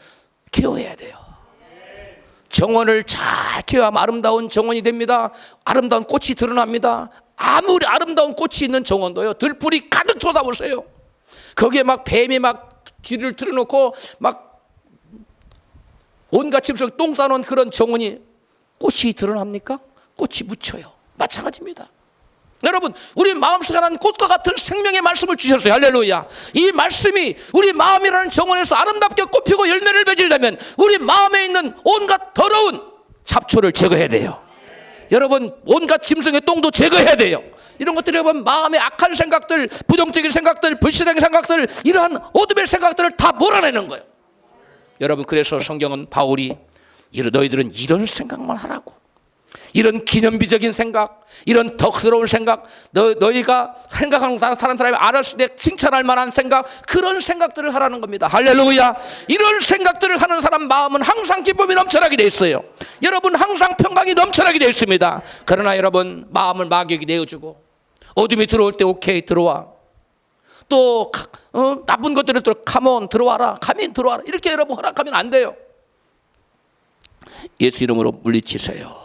케어해야 돼요. 정원을 잘 케어하면 아름다운 정원이 됩니다. 아름다운 꽃이 드러납니다. 아무리 아름다운 꽃이 있는 정원도요 들풀이 가득 쏟아보세요. 거기에 막 뱀이 막 쥐를 틀어놓고 막 온갖 짐승 똥 싸놓은 그런 정원이 꽃이 드러납니까? 꽃이 묻혀요. 마찬가지입니다. 여러분 우리 마음속에 하는 꽃과 같은 생명의 말씀을 주셨어요. 할렐루야. 이 말씀이 우리 마음이라는 정원에서 아름답게 꽃피고 열매를 맺으려면 우리 마음에 있는 온갖 더러운 잡초를 제거해야 돼요. 여러분 온갖 짐승의 똥도 제거해야 돼요. 이런 것들이 여러분 마음의 악한 생각들, 부정적인 생각들, 불신의 생각들, 이러한 어둠의 생각들을 다 몰아내는 거예요. 여러분 그래서 성경은 바울이 너희들은 이런 생각만 하라고, 이런 기념비적인 생각, 이런 덕스러운 생각, 너희가 생각하는 다른 사람이 알았을 때 칭찬할 만한 생각, 그런 생각들을 하라는 겁니다. 할렐루야. 이런 생각들을 하는 사람 마음은 항상 기쁨이 넘쳐나게 돼 있어요. 여러분 항상 평강이 넘쳐나게 돼 있습니다. 그러나 여러분 마음을 마귀에게 내어주고 어둠이 들어올 때 오케이 들어와, 또 나쁜 것들을 또 카몬 들어와라, 카민 들어와라, 이렇게 여러분 허락하면 안 돼요. 예수 이름으로 물리치세요.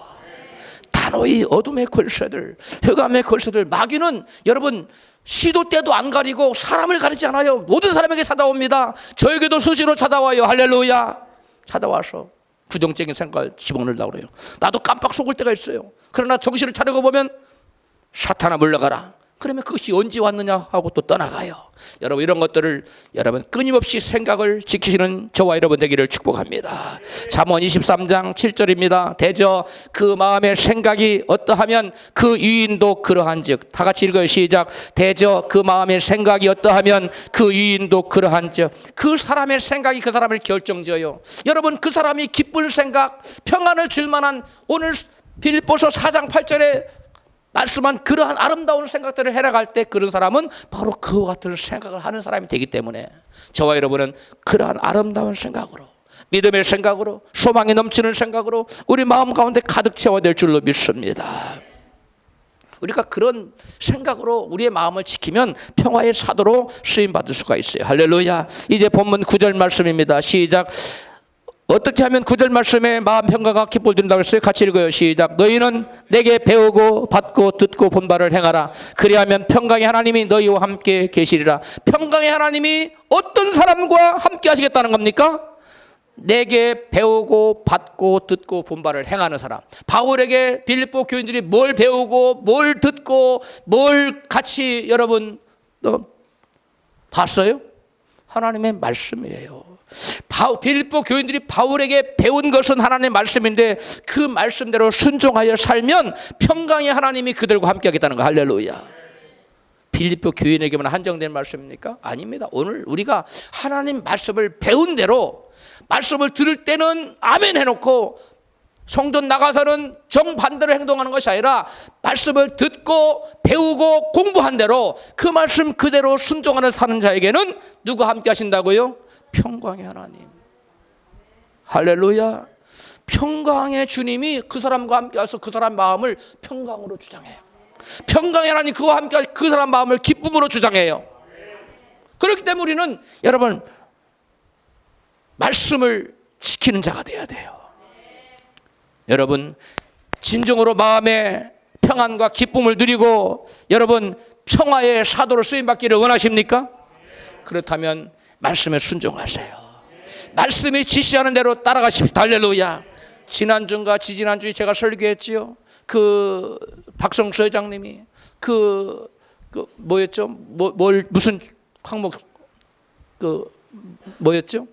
단호히 어둠의 권세들, 흑암의 권세들, 마귀는 여러분 시도 때도 안 가리고 사람을 가리지 않아요. 모든 사람에게 찾아옵니다. 저에게도 수시로 찾아와요. 할렐루야. 찾아와서 부정적인 생각을 집어넣으려고 그래요. 나도 깜빡 속을 때가 있어요. 그러나 정신을 차리고 보면 사탄아 물러가라. 그러면 그것이 언제 왔느냐 하고 또 떠나가요. 여러분 이런 것들을 여러분 끊임없이 생각을 지키시는 저와 여러분 되기를 축복합니다. 잠언 23장 7절입니다. 대저 그 마음의 생각이 어떠하면 그 유인도 그러한즉. 다 같이 읽어요. 시작. 대저 그 마음의 생각이 어떠하면 그 유인도 그러한즉. 그 사람의 생각이 그 사람을 결정져요. 여러분 그 사람이 기쁜 생각, 평안을 줄 만한, 오늘 빌립보서 4장 8절에 말씀한 그러한 아름다운 생각들을 해나갈 때 그런 사람은 바로 그와 같은 생각을 하는 사람이 되기 때문에 저와 여러분은 그러한 아름다운 생각으로, 믿음의 생각으로, 소망이 넘치는 생각으로 우리 마음 가운데 가득 채워야 될 줄로 믿습니다. 우리가 그런 생각으로 우리의 마음을 지키면 평화의 사도로 쓰임받을 수가 있어요. 할렐루야. 이제 본문 9절 말씀입니다. 시작. 어떻게 하면 9절 말씀에 마음 평강과 기쁨을 드린다고 했어요? 같이 읽어요. 시작. 너희는 내게 배우고 받고 듣고 본 바를 행하라. 그리하면 평강의 하나님이 너희와 함께 계시리라. 평강의 하나님이 어떤 사람과 함께 하시겠다는 겁니까? 내게 배우고 받고 듣고 본 바를 행하는 사람. 바울에게 빌립보 교인들이 뭘 배우고 뭘 듣고 뭘 같이 여러분 봤어요? 하나님의 말씀이에요. 빌립보 교인들이 바울에게 배운 것은 하나님의 말씀인데 그 말씀대로 순종하여 살면 평강의 하나님이 그들과 함께 하겠다는 거. 할렐루야. 빌립보 교인에게만 한정된 말씀입니까? 아닙니다. 오늘 우리가 하나님 말씀을 배운 대로 말씀을 들을 때는 아멘 해놓고 성전 나가서는 정반대로 행동하는 것이 아니라 말씀을 듣고 배우고 공부한 대로 그 말씀 그대로 순종하는 사는 자에게는 누가 함께 하신다고요? 평강의 하나님. 할렐루야. 평강의 주님이 그 사람과 함께 와서 그 사람 마음을 평강으로 주장해요. 평강의 하나님 그와 함께 그 사람 마음을 기쁨으로 주장해요. 그렇기 때문에 우리는 여러분 말씀을 지키는 자가 되어야 돼요. 여러분 진정으로 마음의 평안과 기쁨을 누리고 여러분 평화의 사도로 쓰임받기를 원하십니까? 그렇다면 말씀에 순종하세요. 말씀이 지시하는 대로 따라가십시오. 할렐루야. 지난주인가 지지난주에 제가 설교했지요. 그 박성수 회장님이 뭐였죠? 무슨 항목 뭐였죠?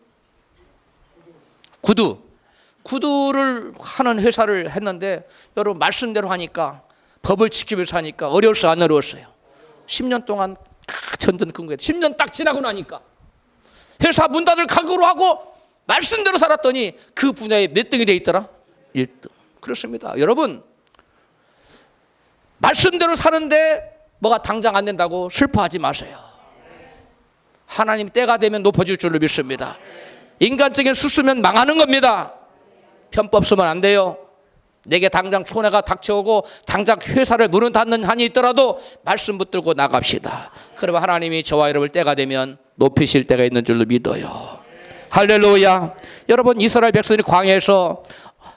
구두를 하는 회사를 했는데 여러분 말씀대로 하니까 법을 지키면서 하니까 어려웠어요? 안 어려웠어요? 10년 동안 전전 근거에 10년 딱 지나고 나니까 회사 문 닫을 각오로 하고 말씀대로 살았더니 그 분야에 몇 등이 돼 있더라? 1등. 그렇습니다. 여러분 말씀대로 사는데 뭐가 당장 안 된다고 슬퍼하지 마세요. 하나님 때가 되면 높아질 줄로 믿습니다. 인간적인 수수면 망하는 겁니다. 편법 쓰면 안 돼요. 내게 당장 손해가 닥쳐오고 당장 회사를 문을 닫는 한이 있더라도 말씀 붙들고 나갑시다. 그러면 하나님이 저와 여러분을 때가 되면 높이실 때가 있는 줄로 믿어요. 할렐루야. 여러분 이스라엘 백성들이 광야에서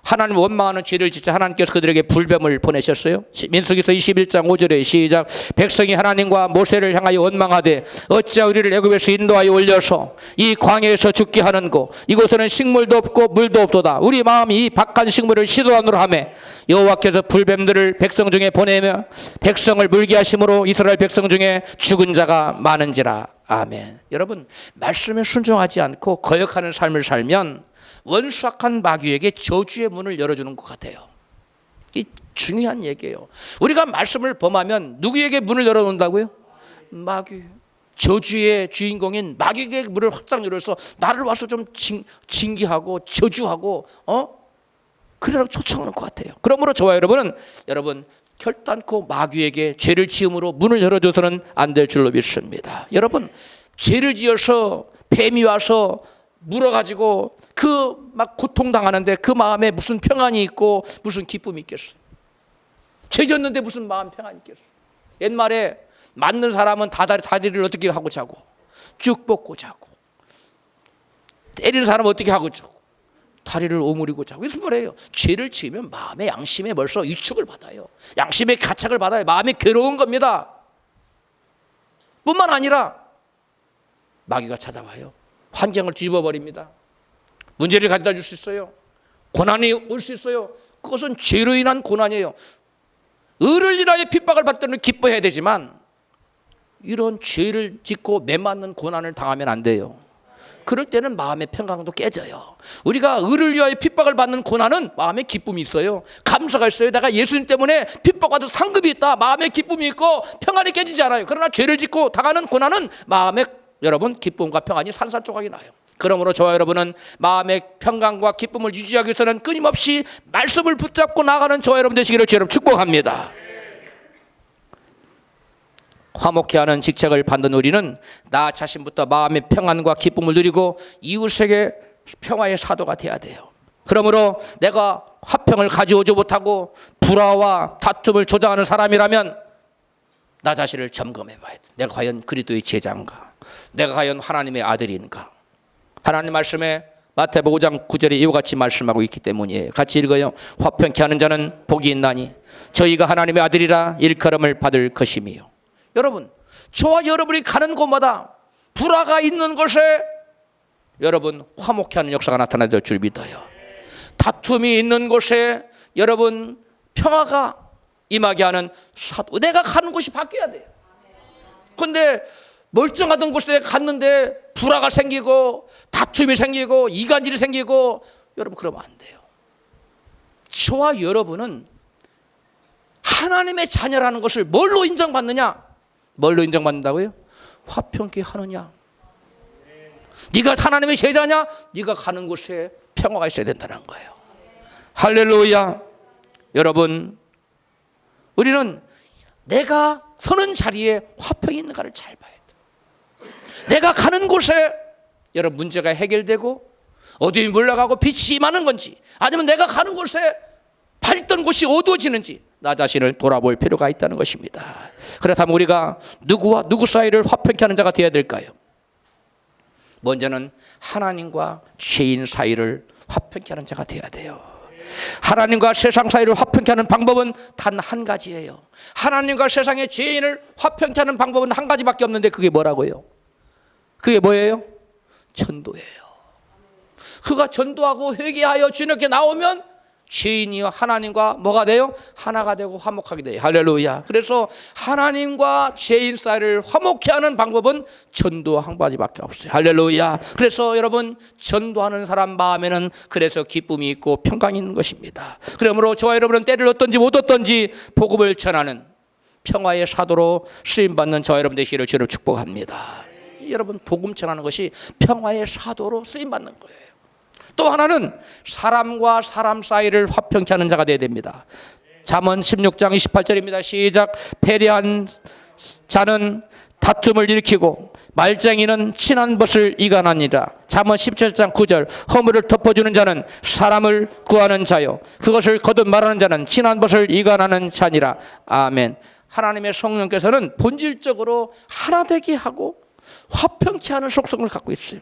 하나님 원망하는 죄를 짓자 하나님께서 그들에게 불뱀을 보내셨어요. 민수기서 21장 5절에 시작. 백성이 하나님과 모세를 향하여 원망하되 어찌하여 우리를 애굽에서 인도하여 올려서 이 광야에서 죽게 하는고 이곳에는 식물도 없고 물도 없도다. 우리 마음이 이 박한 식물을 시도하노라 하매 여호와께서 불뱀들을 백성 중에 보내며 백성을 물게 하심으로 이스라엘 백성 중에 죽은 자가 많은지라. 아멘. 여러분 말씀에 순종하지 않고 거역하는 삶을 살면 원수악한 마귀에게 저주의 문을 열어주는 것 같아요. 이 중요한 얘기예요. 우리가 말씀을 범하면 누구에게 문을 열어놓는다고요? 마귀. 저주의 주인공인 마귀에게 문을 확장 열어서 나를 와서 좀 징계하고 저주하고 그러라고 초청하는 것 같아요. 그러므로 저와 여러분은 여러분 결단코 마귀에게 죄를 지음으로 문을 열어줘서는 안 될 줄로 믿습니다. 여러분 죄를 지어서 뱀이 와서 물어가지고 그 막 고통당하는데 그 마음에 무슨 평안이 있고 무슨 기쁨이 있겠어요? 죄 졌는데 무슨 마음 평안이 있겠어요? 옛말에 맞는 사람은 다리를 어떻게 하고 자고 쭉 뻗고 자고, 때리는 사람은 어떻게 하고 자고 다리를 오므리고 자고. 무슨 말이에요? 죄를 지으면 마음의 양심에 벌써 위축을 받아요. 양심의 가책을 받아요. 마음이 괴로운 겁니다. 뿐만 아니라 마귀가 찾아와요. 환경을 뒤집어 버립니다. 문제를 가져다 줄 수 있어요. 고난이 올 수 있어요. 그것은 죄로 인한 고난이에요. 의를 인하여 핍박을 받을 때는 기뻐해야 되지만 이런 죄를 짓고 매맞는 고난을 당하면 안 돼요. 그럴 때는 마음의 평강도 깨져요. 우리가 의를 위하여 핍박을 받는 고난은 마음의 기쁨이 있어요. 감사가 있어요. 내가 예수님 때문에 핍박받은 상급이 있다. 마음의 기쁨이 있고 평안이 깨지지 않아요. 그러나 죄를 짓고 당하는 고난은 마음의 여러분 기쁨과 평안이 산산조각이 나요. 그러므로 저와 여러분은 마음의 평강과 기쁨을 유지하기 위해서는 끊임없이 말씀을 붙잡고 나가는 저와 여러분 되시기를 주여 축복합니다. 화목케 하는 직책을 받는 우리는 나 자신부터 마음의 평안과 기쁨을 누리고 이웃에게 평화의 사도가 돼야 돼요. 그러므로 내가 화평을 가져오지 못하고 불화와 다툼을 조장하는 사람이라면 나 자신을 점검해 봐야 돼. 내가 과연 그리스도의 제자인가? 내가 과연 하나님의 아들인가? 하나님 말씀에 마태복음 5장 9절에 이와 같이 말씀하고 있기 때문이에요. 같이 읽어요. 화평케 하는 자는 복이 있나니 저희가 하나님의 아들이라 일컬음을 받을 것이며. 여러분, 저와 여러분이 가는 곳마다 불화가 있는 곳에 여러분 화목케 하는 역사가 나타나야 될 줄 믿어요. 다툼이 있는 곳에 여러분 평화가 임하게 하는 사도. 내가 가는 곳이 바뀌어야 돼요. 그런데 멀쩡하던 곳에 갔는데 불화가 생기고 다툼이 생기고 이간질이 생기고 여러분 그러면 안 돼요. 저와 여러분은 하나님의 자녀라는 것을 뭘로 인정받느냐? 뭘로 인정받는다고요? 화평케 하느냐? 네가 하나님의 제자냐? 네가 가는 곳에 평화가 있어야 된다는 거예요. 할렐루야. 여러분 우리는 내가 서는 자리에 화평이 있는가를 잘 봐야 돼요. 내가 가는 곳에 여러분 문제가 해결되고 어둠이 물러가고 빛이 임하는 건지, 아니면 내가 가는 곳에 밝던 곳이 어두워지는지 나 자신을 돌아볼 필요가 있다는 것입니다. 그렇다면 우리가 누구와 누구 사이를 화평케 하는 자가 되어야 될까요? 먼저는 하나님과 죄인 사이를 화평케 하는 자가 되어야 돼요. 하나님과 세상 사이를 화평케 하는 방법은 단 한 가지예요. 하나님과 세상의 죄인을 화평케 하는 방법은 한 가지밖에 없는데 그게 뭐라고요? 그게 뭐예요? 전도예요. 그가 전도하고 회개하여 주님께 나오면 죄인이요 하나님과 뭐가 돼요? 하나가 되고 화목하게 돼요. 할렐루야. 그래서 하나님과 죄인 사이를 화목케 하는 방법은 전도 한 가지밖에 없어요. 할렐루야. 그래서 여러분 전도하는 사람 마음에는 그래서 기쁨이 있고 평강이 있는 것입니다. 그러므로 저와 여러분은 때를 얻든지 못 얻든지 복음을 전하는 평화의 사도로 쓰임받는 저와 여러분 되시기를 주로 축복합니다. 여러분 복음 전하는 것이 평화의 사도로 쓰임받는 거예요. 또 하나는 사람과 사람 사이를 화평케 하는 자가 되어야 됩니다. 잠언 16장 28절입니다. 시작. 패배한 자는 다툼을 일으키고 말쟁이는 친한 벗을 이간하니라. 잠언 17장 9절. 허물을 덮어주는 자는 사람을 구하는 자요 그것을 거듭 말하는 자는 친한 벗을 이간하는 자니라. 아멘. 하나님의 성령께서는 본질적으로 하나 되게 하고 화평케 하는 속성을 갖고 있어요.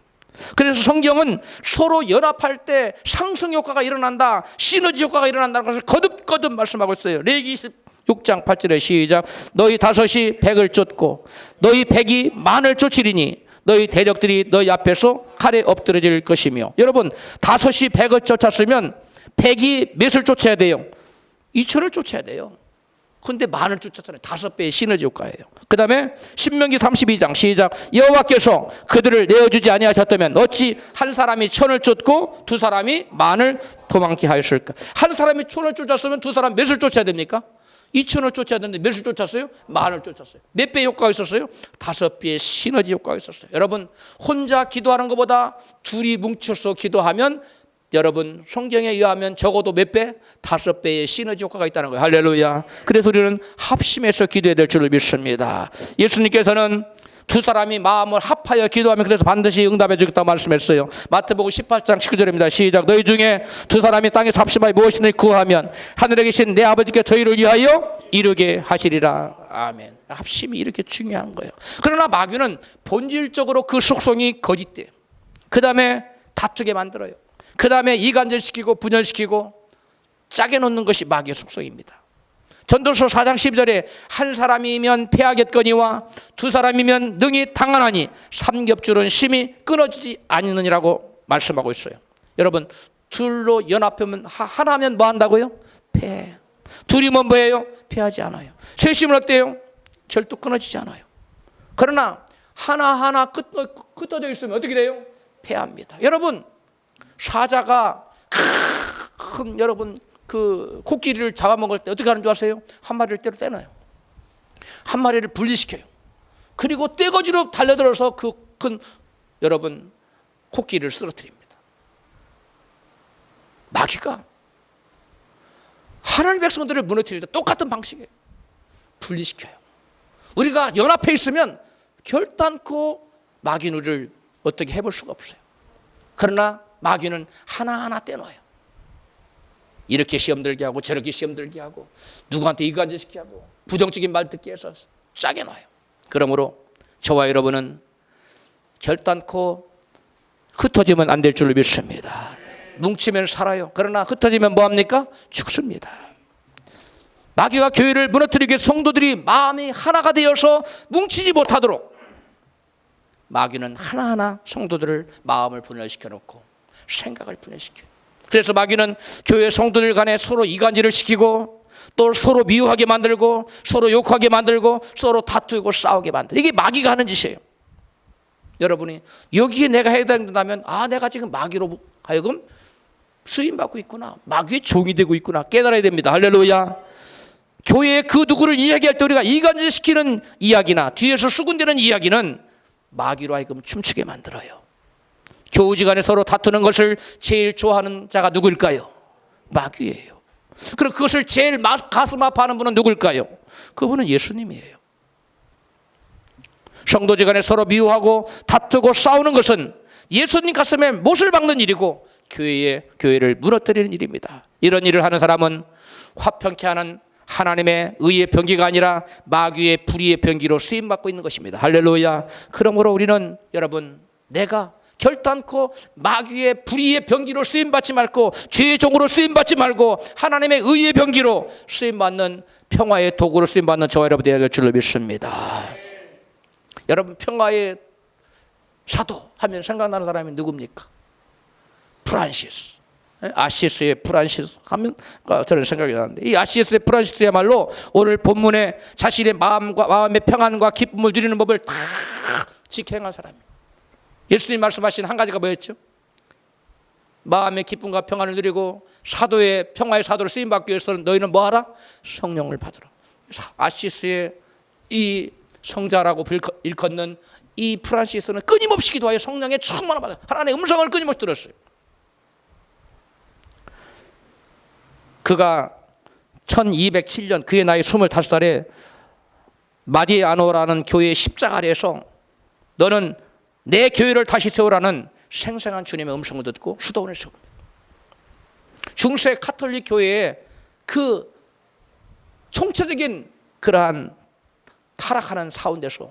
그래서 성경은 서로 연합할 때 상승 효과가 일어난다, 시너지 효과가 일어난다는 것을 거듭거듭 말씀하고 있어요. 레위기 26장 8절에 시작. 너희 다섯이 백을 쫓고 너희 백이 만을 쫓으리니 너희 대적들이 너희 앞에서 칼에 엎드러질 것이며. 여러분 다섯이 백을 쫓았으면 백이 몇을 쫓아야 돼요? 2천을 쫓아야 돼요. 근데 만을 쫓았잖아요. 5배의 시너지 효과예요. 그 다음에 신명기 32장 시작. 여호와께서 그들을 내어주지 아니하셨다면 어찌 한 사람이 천을 쫓고 두 사람이 만을 도망케 하였을까? 한 사람이 천을 쫓았으면 두 사람 몇을 쫓아야 됩니까? 2천을 쫓아야 되는데 몇을 쫓았어요? 만을 쫓았어요. 몇 배의 효과가 있었어요? 5배의 시너지 효과가 있었어요. 여러분 혼자 기도하는 것보다 둘이 뭉쳐서 기도하면 여러분 성경에 의하면 적어도 몇 배? 5배의 시너지 효과가 있다는 거예요. 할렐루야. 그래서 우리는 합심해서 기도해야 될 줄을 믿습니다. 예수님께서는 두 사람이 마음을 합하여 기도하면 그래서 반드시 응답해 주겠다고 말씀했어요. 마태복음 18장 19절입니다. 시작. 너희 중에 두 사람이 땅에서 합심하여 무엇이든 구하면 하늘에 계신 내 아버지께 저희를 위하여 이루게 하시리라. 아멘. 합심이 이렇게 중요한 거예요. 그러나 마귀는 본질적으로 그 속성이 거짓돼요. 그 다음에 다투게 만들어요. 그 다음에 이간질시키고 분열시키고 짜게 놓는 것이 마귀의 속성입니다. 전도서 4장 12절에 한 사람이면 패하겠거니와 두 사람이면 능히 당하나니 삼겹줄은 심히 끊어지지 아니느니라고 말씀하고 있어요. 여러분 둘로 연합하면 하나면 뭐 한다고요? 패. 둘이면 뭐예요? 패하지 않아요. 셋이면 어때요? 절도 끊어지지 않아요. 그러나 하나하나 흩어져 있으면 어떻게 돼요? 패합니다. 여러분 사자가 큰 여러분 그 코끼리를 잡아먹을 때 어떻게 하는 줄 아세요? 한 마리를 때로 떼놔요. 한 마리를 분리시켜요. 그리고 떼거지로 달려들어서 그 큰 여러분 코끼리를 쓰러뜨립니다. 마귀가 하나님의 백성들을 무너뜨릴 때 똑같은 방식이에요. 분리시켜요. 우리가 연합해 있으면 결단코 마귀는 우리를 어떻게 해볼 수가 없어요. 그러나 마귀는 하나하나 떼놔요. 이렇게 시험 들게 하고 저렇게 시험 들게 하고 누구한테 이간질시키게 하고 부정적인 말 듣게 해서 짜게 놔요. 그러므로 저와 여러분은 결단코 흩어지면 안 될 줄을 믿습니다. 뭉치면 살아요. 그러나 흩어지면 뭐합니까? 죽습니다. 마귀가 교회를 무너뜨리기 위해 성도들이 마음이 하나가 되어서 뭉치지 못하도록 마귀는 하나하나 성도들을 마음을 분열시켜 놓고 생각을 분열시켜요. 그래서 마귀는 교회 성도들 간에 서로 이간질을 시키고 또 서로 미워하게 만들고 서로 욕하게 만들고 서로 다투고 싸우게 만들고 이게 마귀가 하는 짓이에요. 여러분이 여기에 내가 해당된다면 내가 지금 마귀로 하여금 쓰임받고 있구나. 마귀의 종이 되고 있구나. 깨달아야 됩니다. 할렐루야. 교회에 그 누구를 이야기할 때 우리가 이간질시키는 이야기나 뒤에서 수군대는 이야기는 마귀로 하여금 춤추게 만들어요. 교우지간에 서로 다투는 것을 제일 좋아하는 자가 누구일까요? 마귀예요. 그리고 그것을 제일 가슴 아파하는 분은 누구일까요? 그분은 예수님이에요. 성도지간에 서로 미워하고 다투고 싸우는 것은 예수님 가슴에 못을 박는 일이고 교회를 무너뜨리는 일입니다. 이런 일을 하는 사람은 화평케 하는 하나님의 의의 병기가 아니라 마귀의 불의의 병기로 쓰임받고 있는 것입니다. 할렐루야. 그러므로 우리는 여러분 내가 결단코 마귀의 불의의 병기로 쓰임받지 말고 죄의 종으로 쓰임받지 말고 하나님의 의의 병기로 쓰임받는 평화의 도구로 쓰임받는 저와 여러분 되어야 될 줄로 믿습니다. 여러분 평화의 사도 하면 생각나는 사람이 누굽니까? 프란시스. 아시스의 프란시스 하면 저는 생각이 나는데 이 아시스의 프란시스야말로 오늘 본문에 자신의 마음의 평안과 기쁨을 누리는 법을 다 직행한 사람이에요. 예수님 말씀하신 한 가지가 뭐였죠? 마음의 기쁨과 평안을 누리고 사도의 평화의 사도를 쓰임받기 위해서는 너희는 뭐하라? 성령을 받으라. 아시스의 이 성자라고 일컫는 이 프란시스는 끊임없이 기도하여 성령의 충만을 받아 하나님의 음성을 끊임없이 들었어요. 그가 1207년 그의 나이 25살에 마디아노라는 교회의 십자가 아래에서 너는 내 교회를 다시 세우라는 생생한 주님의 음성을 듣고 수도원을 세웁니다. 중세 카톨릭 교회의 그 총체적인 그러한 타락하는 가운데서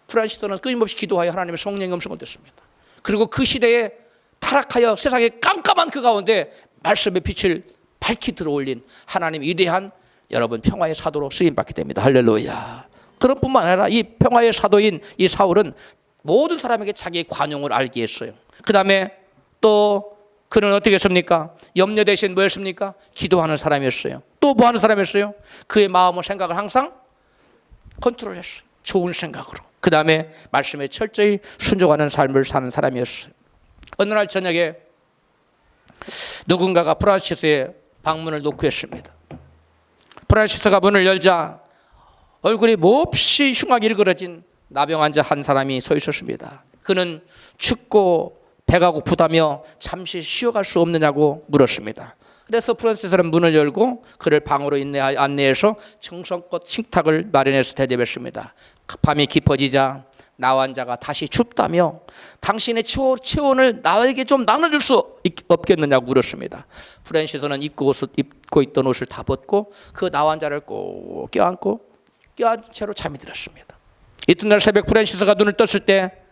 프란시스는 끊임없이 기도하여 하나님의 성령의 음성을 듣습니다. 그리고 그 시대에 타락하여 세상에 깜깜한 그 가운데 말씀의 빛을 밝히 들어올린 하나님 위대한 여러분 평화의 사도로 쓰임받게 됩니다. 할렐루야. 그런 뿐만 아니라 이 평화의 사도인 이 사울은 모든 사람에게 자기의 관용을 알게 했어요. 그 다음에 또 그는 어떻게 했습니까? 염려 대신 뭐였습니까? 기도하는 사람이었어요. 또 뭐 하는 사람이었어요? 그의 마음과 생각을 항상 컨트롤했어요. 좋은 생각으로. 그 다음에 말씀에 철저히 순종하는 삶을 사는 사람이었어요. 어느 날 저녁에 누군가가 프란시스의 방문을 노크했습니다. 프란시스가 문을 열자 얼굴이 몹시 흉하게 일그러진 나병 환자 한 사람이 서 있었습니다. 그는 춥고 배가 고프다며 잠시 쉬어갈 수 없느냐고 물었습니다. 그래서 프란시스는 문을 열고 그를 방으로 안내해서 정성껏 식탁을 마련해서 대접했습니다. 밤이 깊어지자 나환자가 다시 춥다며 당신의 체온을 나에게 좀 나눠줄 수 없겠느냐고 물었습니다. 프란시스는 입고 있던 옷을 다 벗고 그 나환자를 꼭 껴안은 채로 잠이 들었습니다. 이튿날 새벽 프란시스가 눈을 떴을 때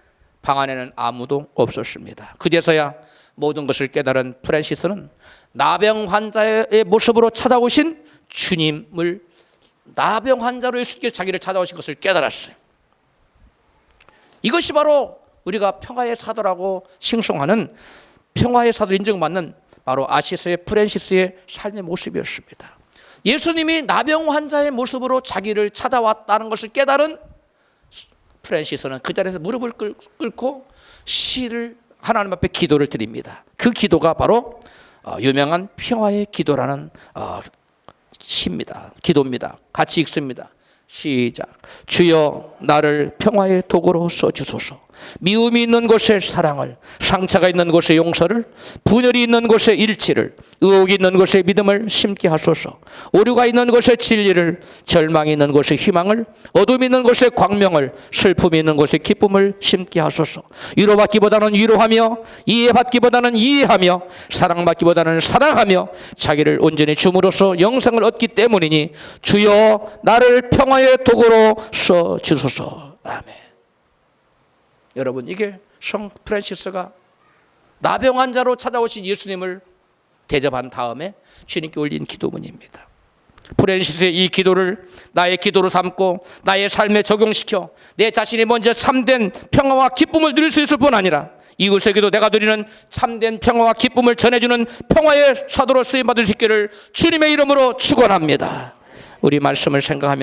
방 안에는 아무도 없었습니다. 그제서야 모든 것을 깨달은 프란시스는 나병 환자의 모습으로 찾아오신 주님을, 나병 환자로 예수께서 자기를 찾아오신 것을 깨달았어요. 이것이 바로 우리가 평화의 사도라고 칭송하는, 평화의 사도 인정받는 바로 아시스의 프란시스의 삶의 모습이었습니다. 예수님이 나병 환자의 모습으로 자기를 찾아왔다는 것을 깨달은 프란시스는 그 자리에서 무릎을 꿇고 시를 하나님 앞에 기도를 드립니다. 그 기도가 바로 유명한 평화의 기도라는 시입니다. 기도입니다. 같이 읽습니다. 시작. 주여 나를 평화의 도구로 써주소서. 미움이 있는 곳에 사랑을, 상처가 있는 곳에 용서를, 분열이 있는 곳에 일치를, 의혹이 있는 곳에 믿음을 심게 하소서. 오류가 있는 곳에 진리를, 절망이 있는 곳에 희망을, 어둠이 있는 곳에 광명을, 슬픔이 있는 곳에 기쁨을 심게 하소서. 위로받기보다는 위로하며, 이해받기보다는 이해하며, 사랑받기보다는 사랑하며 자기를 온전히 줌으로써 영생을 얻기 때문이니 주여 나를 평화의 도구로 써주소서. 아멘. 여러분, 이게 성 프란시스가 나병 환자로 찾아오신 예수님을 대접한 다음에 주님께 올린 기도문입니다. 프란시스의 이 기도를 나의 기도로 삼고 나의 삶에 적용시켜 내 자신이 먼저 참된 평화와 기쁨을 누릴 수 있을 뿐 아니라 이웃에게도 내가 드리는 참된 평화와 기쁨을 전해주는 평화의 사도로 쓰임받을 수 있기를 주님의 이름으로 축원합니다. 우리 말씀을 생각하면